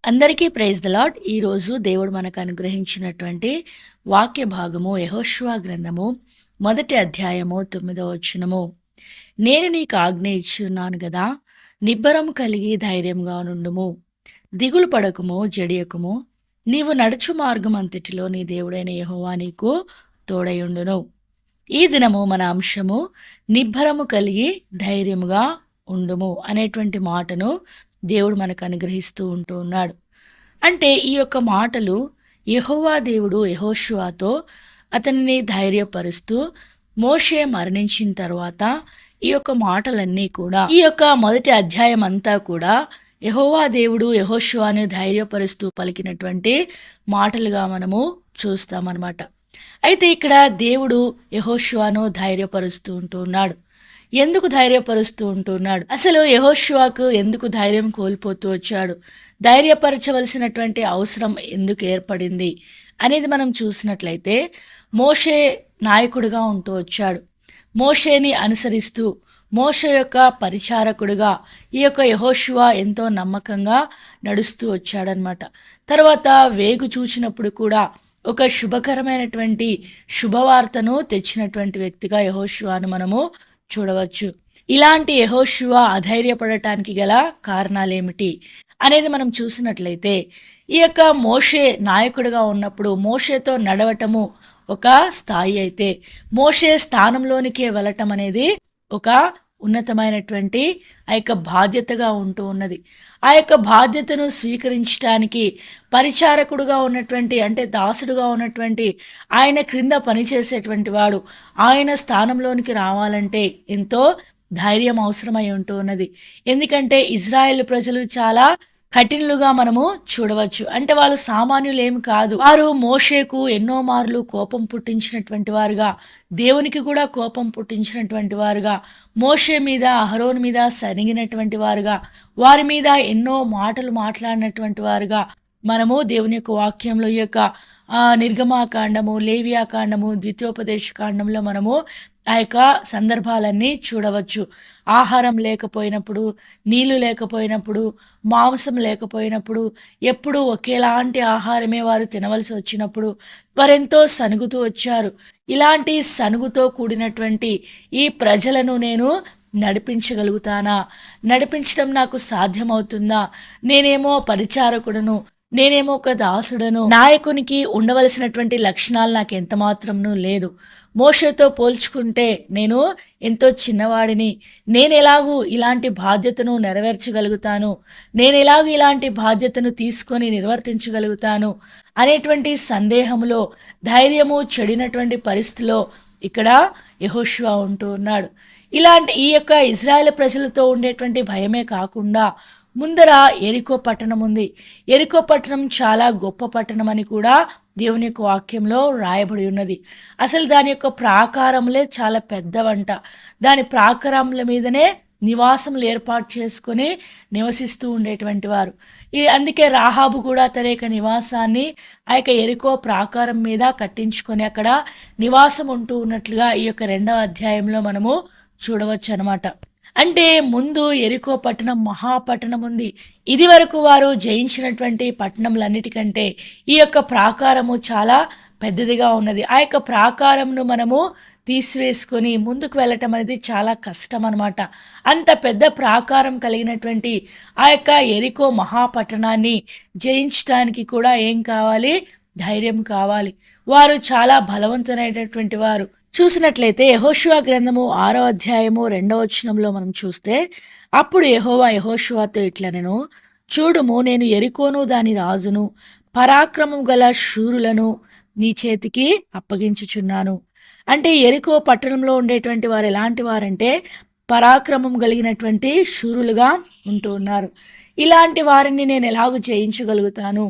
అందరికీ praise the lord. ఈరోజు దేవుడు మనకు అనుగ్రహించినటువంటి వాక్య భాగము యెహోషువ గ్రంథము 1వ అధ్యాయము 9వ వచనము. నేను నీకు ఆజ్ఞ ఇచ్చున్నాను గదా, నిబ్బరము కలిగి ధైర్యంగా నుండుము, దిగులు పడకుము, జడియకుము. నీవు నడుచు మార్గం అంతటిలో నీ దేవుడైన యెహోవా నీకు తోడయుండును. ఈ దినము మన అంశము నిబ్బరము కలిగి ధైర్యముగా ఉండుము అనేటువంటి మాటను దేవుడు మనకు అనుగ్రహిస్తూ ఉంటూ ఉన్నాడు. అంటే ఈ యొక్క మాటలు యెహోవా దేవుడు యెహోషువతో అతనిని ధైర్యపరుస్తూ, మోషే మరణించిన తర్వాత ఈ యొక్క మాటలన్నీ కూడా, ఈ యొక్క 1వ అధ్యాయం అంతా కూడా యెహోవా దేవుడు యెహోషువను ధైర్యపరుస్తూ పలికినటువంటి మాటలుగా మనము చూస్తామన్నమాట. అయితే ఇక్కడ దేవుడు యెహోషువను ధైర్యపరుస్తూ ఉంటున్నాడు. ఎందుకు ధైర్యపరుస్తూ ఉంటున్నాడు? అసలు యెహోషువకు ఎందుకు ధైర్యం కోల్పోతూ వచ్చాడు? ధైర్యపరచవలసినటువంటి అవసరం ఎందుకు ఏర్పడింది అనేది మనం చూసినట్లయితే, మోషే నాయకుడిగా ఉంటూ వచ్చాడు. మోషేని అనుసరిస్తూ, మోషే యొక్క పరిచారకుడిగా ఈ యొక్క యెహోషువ ఎంతో నమ్మకంగా నడుస్తూ వచ్చాడనమాట. తర్వాత వేగు చూచినప్పుడు కూడా ఒక శుభకరమైనటువంటి శుభవార్తను తెచ్చినటువంటి వ్యక్తిగా యెహోషువను మనము చూడవచ్చు. ఇలాంటి యెహోషువ అధైర్యపడటానికి గల కారణాలేమిటి అనేది మనం చూసినట్లయితే, ఈ యొక్క మోషే నాయకుడిగా ఉన్నప్పుడు మోషేతో నడవటము ఒక స్థాయి అయితే, మోషే స్థానంలోనికే వెళ్ళటం అనేది ఒక ఉన్నతమైనటువంటి ఆ యొక్క బాధ్యతగా ఉంటూ ఉన్నది. ఆ యొక్క బాధ్యతను స్వీకరించడానికి పరిచారకుడుగా ఉన్నటువంటి, అంటే దాసుడుగా ఉన్నటువంటి, ఆయన క్రింద పనిచేసేటువంటి వాడు ఆయన స్థానంలోనికి రావాలంటే ఎంతో ధైర్యం అవసరమై ఉంటూ ఉన్నది. ఎందుకంటే ఇజ్రాయెల్ ప్రజలు చాలా కఠినులుగా మనము చూడవచ్చు. అంటే వాళ్ళు సామాన్యులు ఏమి కాదు. వారు మోషేకు ఎన్నో మార్లు కోపం పుట్టించినటువంటి వారుగా, దేవునికి కూడా కోపం పుట్టించినటువంటి వారుగా, మోషే మీద అహరోను మీద సరిగినటువంటి వారుగా, వారి మీద ఎన్నో మాటలు మాట్లాడినటువంటి వారుగా మనము దేవుని యొక్క వాక్యంలో ఈ యొక్క నిర్గమాకాండము, లేవియాకాండము, ద్వితీయోపదేశ కాండంలో మనము ఆ యొక్క సందర్భాలన్నీ చూడవచ్చు. ఆహారం లేకపోయినప్పుడు, నీళ్లు లేకపోయినప్పుడు, మాంసం లేకపోయినప్పుడు, ఎప్పుడు ఒకేలాంటి ఆహారమే వారు తినవలసి వచ్చినప్పుడు వారెంతో సనుగుతూ వచ్చారు. ఇలాంటి సనుగుతో కూడినటువంటి ఈ ప్రజలను నేను నడిపించగలుగుతానా? నడిపించడం నాకు సాధ్యమవుతుందా? నేనేమో పరిచారకుడను, నేనేమో ఒక దాసుడను, నాయకునికి ఉండవలసినటువంటి లక్షణాలు నాకు ఎంత మాత్రంనూ లేదు. మోషేతో పోల్చుకుంటే నేను ఎంతో చిన్నవాడిని. నేను ఎలాగూ ఇలాంటి బాధ్యతను నెరవేర్చగలుగుతాను, నేను ఎలాగూ ఇలాంటి బాధ్యతను తీసుకొని నిర్వర్తించగలుగుతాను అనేటువంటి సందేహంలో, ధైర్యము చెడినటువంటి పరిస్థితిలో ఇక్కడ యెహోషువ ఉంటూ ఉన్నాడు. ఇలాంటి ఈ యొక్క ఇజ్రాయెల్ ప్రజలతో ఉండేటువంటి భయమే కాకుండా ముందర యెరికో పట్టణం ఉంది. యెరికో పట్టణం చాలా గొప్ప పట్టణం అని కూడా దేవుని యొక్క వాక్యంలో రాయబడి ఉన్నది. అసలు దాని యొక్క ప్రాకారములే చాలా పెద్దవంట. దాని ప్రాకారముల మీదనే నివాసములు ఏర్పాటు చేసుకొని నివసిస్తూ ఉండేటువంటి వారు. అందుకే రాహాబు కూడా తన యొక్క నివాసాన్ని ఆ యొక్క యెరికో ప్రాకారం మీద కట్టించుకొని అక్కడ నివాసం ఉంటూ ఉన్నట్లుగా ఈ యొక్క 2వ అధ్యాయంలో మనము చూడవచ్చు అనమాట. అంటే ముందు యెరికో పట్టణం మహాపట్టణం ఉంది. ఇది వరకు వారు జయించినటువంటి పట్టణంలన్నిటికంటే ఈ యొక్క ప్రాకారము చాలా పెద్దదిగా ఉన్నది. ఆ యొక్క ప్రాకారంను మనము తీసివేసుకొని ముందుకు వెళ్ళటం అనేది చాలా కష్టం అనమాట. అంత పెద్ద ప్రాకారం కలిగినటువంటి ఆ యొక్క యెరికో మహాపట్టణాన్ని జయించడానికి కూడా ఏం కావాలి? ధైర్యం కావాలి. వారు చాలా బలవంతులైనటువంటి వారు. చూసినట్లయితే యెహోషువ గ్రంథము 6వ అధ్యాయము 2వ వచనంలో మనం చూస్తే, అప్పుడు యెహోవా యెహోషువతో ఇట్లనెను, చూడుము, నేను యెరికోను దాని రాజును పరాక్రమం గల శూరులను నీ చేతికి అప్పగించుచున్నాను. అంటే యెరికో పట్టణంలో ఉండేటువంటి వారు ఎలాంటి వారంటే పరాక్రమం కలిగినటువంటి శూరులుగా ఉంటూ ఉన్నారు. ఇలాంటి వారిని నేను ఎలాగూ జయించగలుగుతాను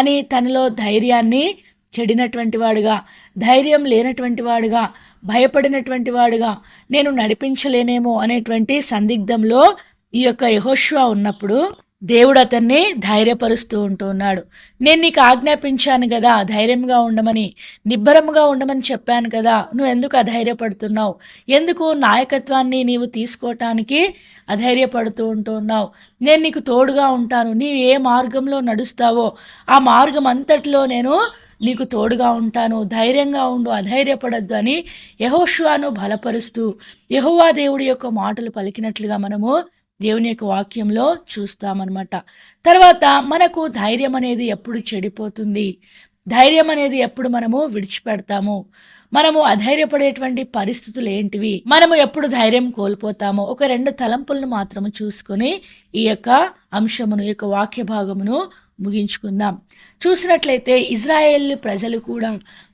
అని తనలో ధైర్యాన్ని చెడినటువంటి వాడుగా, ధైర్యం లేనటువంటి వాడుగా, భయపడినటువంటి వాడుగా, నేను నడిపించలేనేమో అనేటువంటి సందిగ్ధంలో ఈ యొక్క యెహోషువ ఉన్నప్పుడు దేవుడు అతన్ని ధైర్యపరుస్తూ ఉంటూ ఉన్నాడు. నేను నీకు ఆజ్ఞాపించాను కదా ధైర్యంగా ఉండమని, నిబ్బరముగా ఉండమని చెప్పాను కదా, నువ్వు ఎందుకు అధైర్యపడుతున్నావు? ఎందుకు నాయకత్వాన్ని నీవు తీసుకోవటానికి అధైర్యపడుతూ ఉంటూ ఉన్నావు? నేను నీకు తోడుగా ఉంటాను. నీవు ఏ మార్గంలో నడుస్తావో ఆ మార్గం అంతటిలో నేను నీకు తోడుగా ఉంటాను. ధైర్యంగా ఉండు, అధైర్యపడద్దు అని యెహోషువను బలపరుస్తూ యెహోవా దేవుడి యొక్క మాటలు పలికినట్లుగా మనము దేవుని యొక్క వాక్యంలో చూస్తామన్నమాట. తర్వాత మనకు ధైర్యం అనేది ఎప్పుడు చెడిపోతుంది, ధైర్యం అనేది ఎప్పుడు మనము విడిచిపెడతాము, మనము అధైర్యపడేటువంటి పరిస్థితులు ఏంటివి, మనము ఎప్పుడు ధైర్యం కోల్పోతామో ఒక 2 తలంపులను మాత్రము చూసుకొని ఈ యొక్క అంశమును, ఈ యొక్క వాక్య భాగమును ముగించుకుందాం. చూసినట్లయితే ఇజ్రాయేల్ ప్రజలు కూడా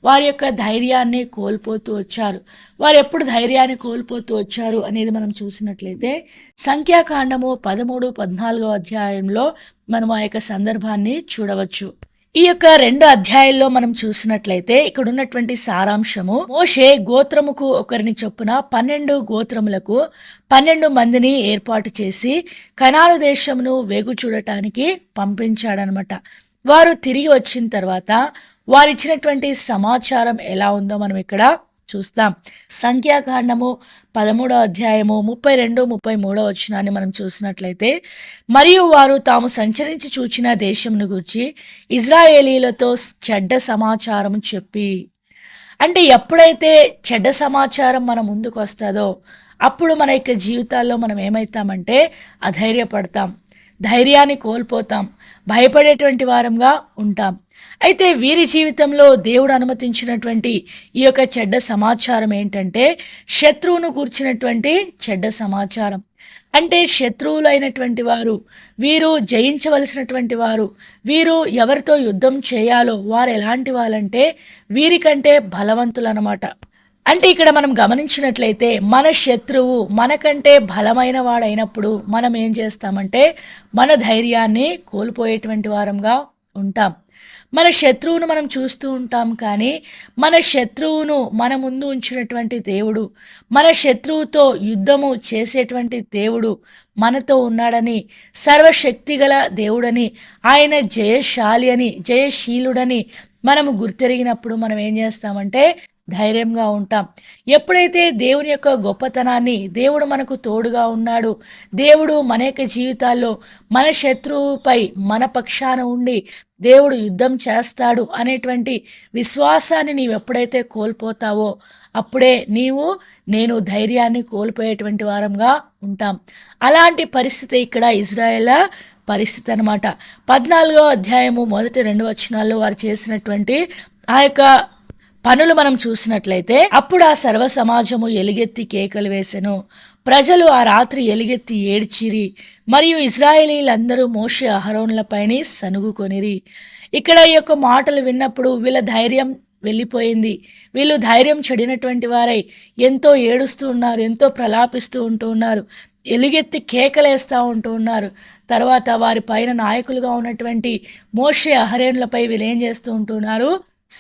వారి యొక్క ధైర్యాన్ని కోల్పోతూ వచ్చారు. వారు ఎప్పుడు ధైర్యాన్ని కోల్పోతూ వచ్చారు అనేది మనం చూసినట్లయితే సంఖ్యాకాండము 13, 14 అధ్యాయంలో మనం ఆ యొక్క సందర్భాన్ని చూడవచ్చు. ఈ యొక్క 2 అధ్యాయాల్లో మనం చూసినట్లయితే ఇక్కడ ఉన్నటువంటి సారాంశము, మోషే గోత్రముకు ఒకరిని చొప్పున 12 గోత్రములకు 12 మందిని ఏర్పాటు చేసి కనాను దేశమును వేగు చూడటానికి పంపించాడనమాట. వారు తిరిగి వచ్చిన తర్వాత వారిచ్చినటువంటి సమాచారం ఎలా ఉందో మనం ఇక్కడ చూస్తాం. సంఖ్యాకాండము 13వ అధ్యాయము 32, 33 వచనాన్ని మనం చూసినట్లయితే, మరియు వారు తాము సంచరించి చూచిన దేశమును గూర్చి ఇజ్రాయేలీలతో చెడ్డ సమాచారం చెప్పి, అంటే ఎప్పుడైతే చెడ్డ సమాచారం మన ముందుకు వస్తుందో అప్పుడు మన యొక్క జీవితాల్లో మనం ఏమవుతామంటే అధైర్యపడతాం, ధైర్యాన్ని కోల్పోతాం, భయపడేటువంటి వారంగా ఉంటాం. అయితే వీరి జీవితంలో దేవుడు అనుమతించినటువంటి ఈ యొక్క చెడ్డ సమాచారం ఏంటంటే శత్రువును కూర్చున్నటువంటి చెడ్డ సమాచారం. అంటే శత్రువులైనటువంటి వారు, వీరు జయించవలసినటువంటి వారు, వీరు ఎవరితో యుద్ధం చేయాలో వారు ఎలాంటి వాళ్ళంటే వీరికంటే బలవంతులు అన్నమాట. అంటే ఇక్కడ మనం గమనించినట్లయితే మన శత్రువు మనకంటే బలమైన వాడైనప్పుడు మనం ఏం చేస్తామంటే మన ధైర్యాన్ని కోల్పోయేటువంటి వారంగా ఉంటాం. మన శత్రువును మనం చూస్తూ ఉంటాం, కానీ మన శత్రువును మన ముందు ఉంచినటువంటి దేవుడు, మన శత్రువుతో యుద్ధము చేసేటువంటి దేవుడు మనతో ఉన్నాడని, సర్వశక్తిగల దేవుడని, ఆయన జయశాలి అని, జయశీలుడని మనము గుర్తెరిగినప్పుడు మనం ఏం చేస్తామంటే ధైర్యంగా ఉంటాం. ఎప్పుడైతే దేవుని యొక్క గొప్పతనాన్ని, దేవుడు మనకు తోడుగా ఉన్నాడు, దేవుడు మన యొక్క జీవితాల్లో మన శత్రువుపై మన పక్షాన ఉండి దేవుడు యుద్ధం చేస్తాడు అనేటువంటి విశ్వాసాన్ని నీవు ఎప్పుడైతే కోల్పోతావో అప్పుడే నేను ధైర్యాన్ని కోల్పోయేటువంటి వారంగా ఉంటాం. అలాంటి పరిస్థితి ఇక్కడ ఇజ్రాయేల్ పరిస్థితి అనమాట. 14వ అధ్యాయము 1-2 వచనాల్లో వారు చేసినటువంటి ఆ యొక్క పనులు మనం చూసినట్లయితే, అప్పుడు ఆ సర్వ సమాజము ఎలుగెత్తి కేకలు వేసెను, ప్రజలు ఆ రాత్రి ఎలుగెత్తి ఏడ్చిరి, మరియు ఇశ్రాయేలీలందరూ మోషే అహరోనులపైన సనుగుకొనిరి. ఇక్కడ ఈ యొక్క మాటలు విన్నప్పుడు వీళ్ళ ధైర్యం వెళ్ళిపోయింది. వీళ్ళు ధైర్యం చెడినటువంటి వారై ఎంతో ఏడుస్తూ ఉన్నారు, ఎంతో ప్రలాపిస్తూ ఉంటూ ఉన్నారు, ఎలుగెత్తి కేకలేస్తూ ఉంటూ ఉన్నారు. తర్వాత వారి పైన నాయకులుగా ఉన్నటువంటి మోషే అహరోనులపై వీళ్ళు ఏం చేస్తూ ఉంటున్నారు,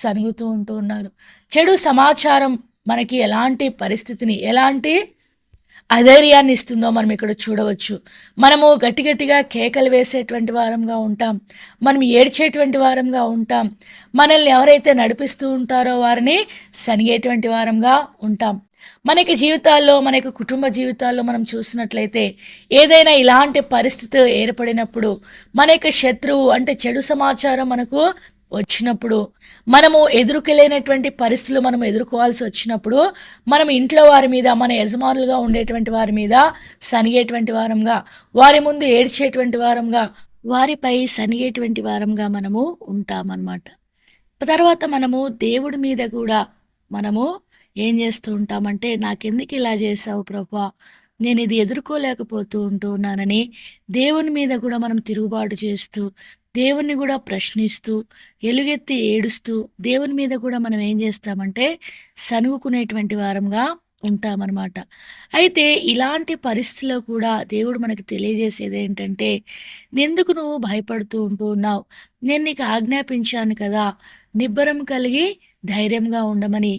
సనుగుతూ ఉంటూ ఉన్నారు. చెడు సమాచారం మనకి ఎలాంటి పరిస్థితిని, ఎలాంటి అధైర్యాన్ని ఇస్తుందో మనం ఇక్కడ చూడవచ్చు. మనము గట్టిగా కేకలు వేసేటువంటి వారంగా ఉంటాం, మనం ఏడ్చేటువంటి వారంగా ఉంటాం, మనల్ని ఎవరైతే నడిపిస్తూ ఉంటారో వారిని సనిగేటువంటి వారంగా ఉంటాం. మనకి జీవితాల్లో, మనకి కుటుంబ జీవితాల్లో మనం చూసినట్లయితే ఏదైనా ఇలాంటి పరిస్థితి ఏర్పడినప్పుడు, మన యొక్క శత్రువు అంటే చెడు సమాచారం మనకు వచ్చినప్పుడు, మనము ఎదురుకెళ్ళినటువంటి పరిస్థితులు మనం ఎదుర్కోవాల్సి వచ్చినప్పుడు మనం ఇంట్లో వారి మీద, మన యజమానులుగా ఉండేటువంటి వారి మీద సనిగేటువంటి వారంగా, వారి ముందు ఏడ్చేటువంటి వారంగా, వారిపై సనిగేటువంటి వారంగా మనము ఉంటామన్నమాట. తర్వాత మనము దేవుడి మీద కూడా మనము ఏం చేస్తూ ఉంటామంటే, నాకెందుకు ఇలా చేసావు ప్రభువా, నేను ఇది ఎదుర్కోలేకపోతూ ఉంటున్నానని దేవుని మీద కూడా మనం తిరుగుబాటు చేస్తూ, దేవుణ్ణి కూడా ప్రశ్నిస్తూ, ఎలుగెత్తి ఏడుస్తూ దేవుని మీద కూడా మనం ఏం చేస్తామంటే సనుగుకునేటువంటి వారంగా ఉంటామన్నమాట. అయితే ఇలాంటి పరిస్థితిలో కూడా దేవుడు మనకు తెలియజేసేది ఏంటంటే, ఎందుకు నువ్వు భయపడుతూ ఉంటూ ఉన్నావు, నేను నీకు ఆజ్ఞాపించాను కదా, నిబ్బరం కలిగి ధైర్యంగా ఉండమని.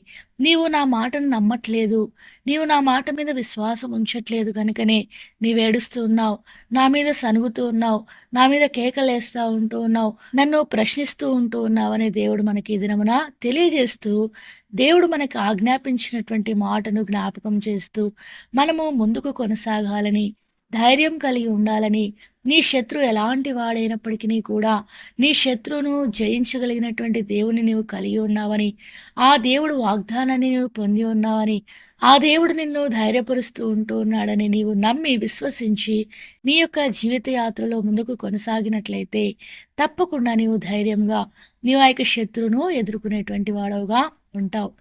నీవు నా మాటను నమ్మట్లేదు. నీవు నా మాట మీద విశ్వాసం ఉంచట్లేదు గనుకనే నీవేడుస్తూ ఉన్నావు. నా మీద సణుగుతూ ఉన్నావు. నా మీద కేకలేస్తా ఉంటూ ఉన్నావు. నన్ను ప్రశ్నిస్తూ ఉంటూ ఉన్నావని దేవుడు మనకి ఈ దినమున తెలియజేస్తూ, దేవుడు మనకు ఆజ్ఞాపించినటువంటి మాటను జ్ఞాపకం చేస్తూ, మనము ముందుకు కొనసాగాలని, ధైర్యం కలిగి ఉండాలని, నీ శత్రువు ఎలాంటి వాడైనప్పటికీ కూడా నీ శత్రువును జయించగలిగినటువంటి దేవుని నీవు కలిగి ఉన్నావని, ఆ దేవుడు వాగ్దానాన్ని నీవు పొంది ఉన్నావని, ఆ దేవుడు నిన్ను ధైర్యపరుస్తూ ఉంటూ ఉన్నాడని నీవు నమ్మి విశ్వసించి నీ యొక్క జీవిత యాత్రలో ముందుకు కొనసాగినట్లయితే తప్పకుండా నీవు ధైర్యంగా నీవు ఆ యొక్క శత్రువును ఎదుర్కొనేటువంటి వాడవుగా ఉంటావు.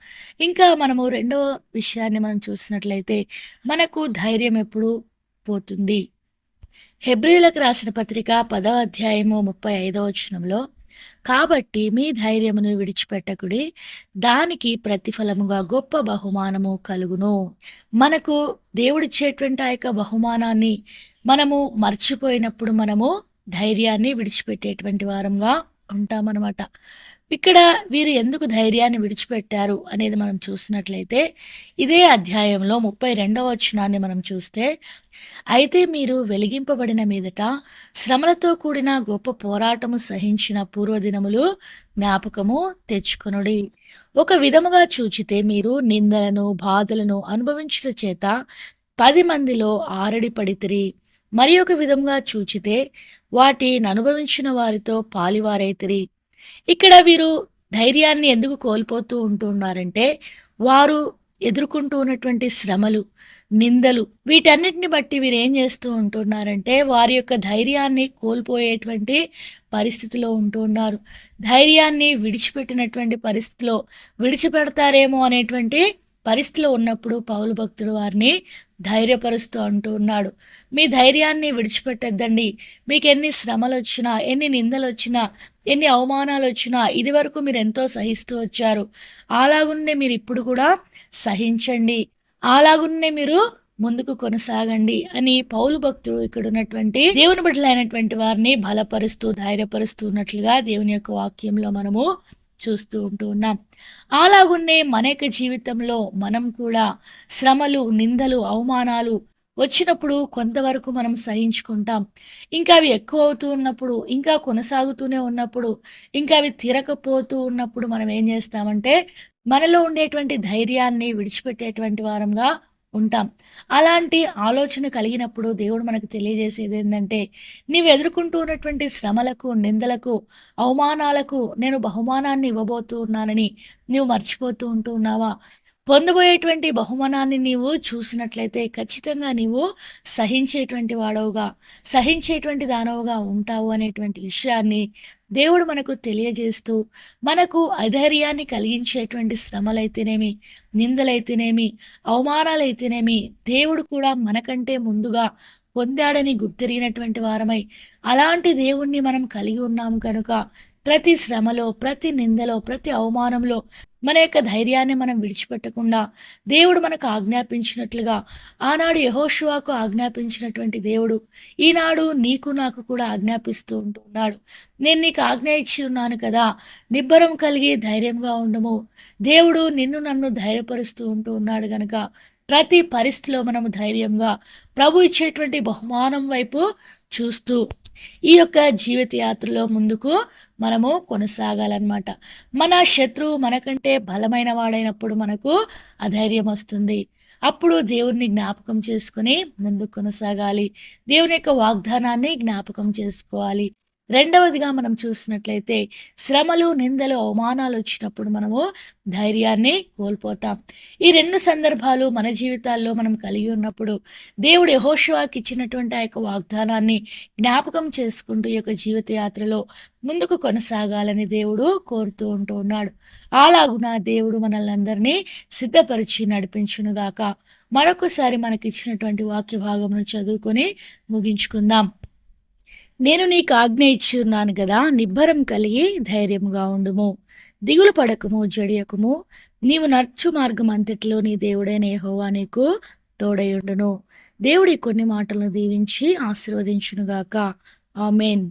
ఇంకా మనము రెండవ విషయాన్ని మనం చూసినట్లయితే మనకు ధైర్యం ఎప్పుడు పోతుంది. హెబ్రీయులకు రాసిన పత్రిక 10వ అధ్యాయము 35వ వచనంలో, కాబట్టి మీ ధైర్యమును విడిచిపెట్టకుడి, దానికి ప్రతిఫలముగా గొప్ప బహుమానము కలుగును. మనకు దేవుడిచ్చేటువంటి ఆ యొక్క బహుమానాన్ని మనము మర్చిపోయినప్పుడు మనము ధైర్యాన్ని విడిచిపెట్టేటువంటి వారంగా ఉంటామన్నమాట. ఇక్కడ వీరు ఎందుకు ధైర్యాన్ని విడిచిపెట్టారు అనేది మనం చూసినట్లయితే, ఇదే అధ్యాయంలో 32వ వచనాన్ని మనం చూస్తే, అయితే మీరు వెలిగింపబడిన మీదట శ్రమలతో కూడిన గొప్ప పోరాటము సహించిన పూర్వదినములు జ్ఞాపకము తెచ్చుకొనుడి. ఒక విధముగా చూచితే మీరు నిందలను బాధలను అనుభవించుట చేత 10 మందిలో ఆరడి పడితిరి. మరి ఒక విధంగా చూచితే వాటిని అనుభవించిన వారితో పాలివారైతిరి. ఇక్కడ వీరు ధైర్యాన్ని ఎందుకు కోల్పోతూ ఉంటున్నారంటే, వారు ఎదుర్కొంటూ ఉన్నటువంటి శ్రమలు, నిందలు, వీటన్నిటిని బట్టి వీరు ఏం చేస్తూ ఉంటున్నారంటే వారి యొక్క ధైర్యాన్ని కోల్పోయేటువంటి పరిస్థితిలో ఉంటూ ఉన్నారు. ధైర్యాన్ని విడిచిపెట్టినటువంటి పరిస్థితిలో విడిచిపెడతారేమో అనేటువంటి పరిస్థితిలో ఉన్నప్పుడు పౌలు భక్తుడు వారిని ధైర్యపరుస్తూ అంటూ ఉన్నాడు, మీ ధైర్యాన్ని విడిచిపెట్టద్దండి. మీకు ఎన్ని శ్రమలు వచ్చినా, ఎన్ని నిందలు వచ్చినా, ఎన్ని అవమానాలు వచ్చినా ఇది వరకు మీరు ఎంతో సహిస్తూ వచ్చారు. అలాగున్నే మీరు ఇప్పుడు కూడా సహించండి, అలాగున్నే మీరు ముందుకు కొనసాగండి అని పౌలు భక్తుడు ఇక్కడ ఉన్నటువంటి దేవుని బిడ్డలైనటువంటి వారిని బలపరుస్తూ ధైర్యపరుస్తున్నట్లుగా దేవుని యొక్క వాక్యంలో మనము చూస్తూ ఉంటూ ఉన్నాం. అలాగున్నే మన యొక్క జీవితంలో మనం కూడా శ్రమలు, నిందలు, అవమానాలు వచ్చినప్పుడు కొంతవరకు మనం సహించుకుంటాం. ఇంకా అవి ఎక్కువ అవుతూ ఉన్నప్పుడు, ఇంకా కొనసాగుతూనే ఉన్నప్పుడు, ఇంకా అవి తీరకపోతూ ఉన్నప్పుడు మనం ఏం చేస్తామంటే మనలో ఉండేటువంటి ధైర్యాన్ని విడిచిపెట్టేటువంటి వారంగా ఉంటాం. అలాంటి ఆలోచన కలిగినప్పుడు దేవుడు మనకు తెలియజేసేది ఏంటంటే, నీవు ఎదుర్కొంటూ ఉన్నటువంటి శ్రమలకు, నిందలకు, అవమానాలకు నేను బహుమానాన్ని ఇవ్వబోతూ ఉన్నానని నీవు మర్చిపోతూ ఉంటూ ఉన్నావా? పొందబోయేటువంటి బహుమానాన్ని నీవు చూసినట్లయితే ఖచ్చితంగా నీవు సహించేటువంటి వాడవుగా, సహించేటువంటి దానవుగా ఉంటావు అనేటువంటి విషయాన్ని దేవుడు మనకు తెలియజేస్తూ, మనకు అధైర్యాన్ని కలిగించేటువంటి శ్రమలైతేనేమి, నిందలైతేనేమి, అవమానాలైతేనేమి దేవుడు కూడా మనకంటే ముందుగా పొందాడని గుర్తిరిగినటువంటి వారమై, అలాంటి దేవుణ్ణి మనం కలిగి ఉన్నాము కనుక ప్రతి శ్రమలో, ప్రతి నిందలో, ప్రతి అవమానంలో మన యొక్క ధైర్యాన్ని మనం విడిచిపెట్టకుండా దేవుడు మనకు ఆజ్ఞాపించినట్లుగా, ఆనాడు యెహోషువకు ఆజ్ఞాపించినటువంటి దేవుడు ఈనాడు నీకు నాకు కూడా ఆజ్ఞాపిస్తూ ఉంటున్నాడు. నేను నీకు ఆజ్ఞ ఇచ్చి ఉన్నాను కదా, నిబ్బరం కలిగి ధైర్యంగా ఉండము. దేవుడు నిన్ను నన్ను ధైర్యపరుస్తూ ఉంటూ ఉన్నాడు గనుక ప్రతి పరిస్థితిలో మనము ధైర్యంగా ప్రభు ఇచ్చేటువంటి బహుమానం వైపు చూస్తూ ఈ యొక్క జీవిత యాత్రలో ముందుకు మనము కొనసాగాలన్నమాట. మన శత్రువు మనకంటే బలమైన వాడైనప్పుడు మనకు అధైర్యం వస్తుంది. అప్పుడు దేవుణ్ణి జ్ఞాపకం చేసుకుని ముందుకు కొనసాగాలి. దేవుని యొక్క వాగ్దానాన్ని జ్ఞాపకం చేసుకోవాలి. రెండవదిగా మనం చూసినట్లయితే శ్రమలు, నిందలు, అవమానాలు వచ్చినప్పుడు మనము ధైర్యాన్ని కోల్పోతాం. ఈ 2 సందర్భాలు మన జీవితాల్లో మనం కలిగి ఉన్నప్పుడు దేవుడు యెహోషువకి ఇచ్చినటువంటి ఆ యొక్క వాగ్దానాన్ని జ్ఞాపకం చేసుకుంటూ ఈ యొక్క జీవిత యాత్రలో ముందుకు కొనసాగాలని దేవుడు కోరుతూ ఉంటూ ఉన్నాడు. అలాగున దేవుడు మనల్ని అందరినీ సిద్ధపరిచి నడిపించునుగాక. మరొకసారి మనకిచ్చినటువంటి వాక్య భాగమును చదువుకొని ముగించుకుందాం. నేను నీకు ఆజ్ఞ ఇచ్చి ఉన్నాను కదా, నిబ్బరం కలిగి ధైర్యముగా ఉండుము, దిగులు పడకము, జడియకుము. నీవు నడుచు మార్గం అంతటిలో నీ దేవుడైన యెహోవా నీకు తోడయుండును. దేవుడి కొన్ని మాటలను దీవించి ఆశీర్వదించునుగాక. ఆమేన్.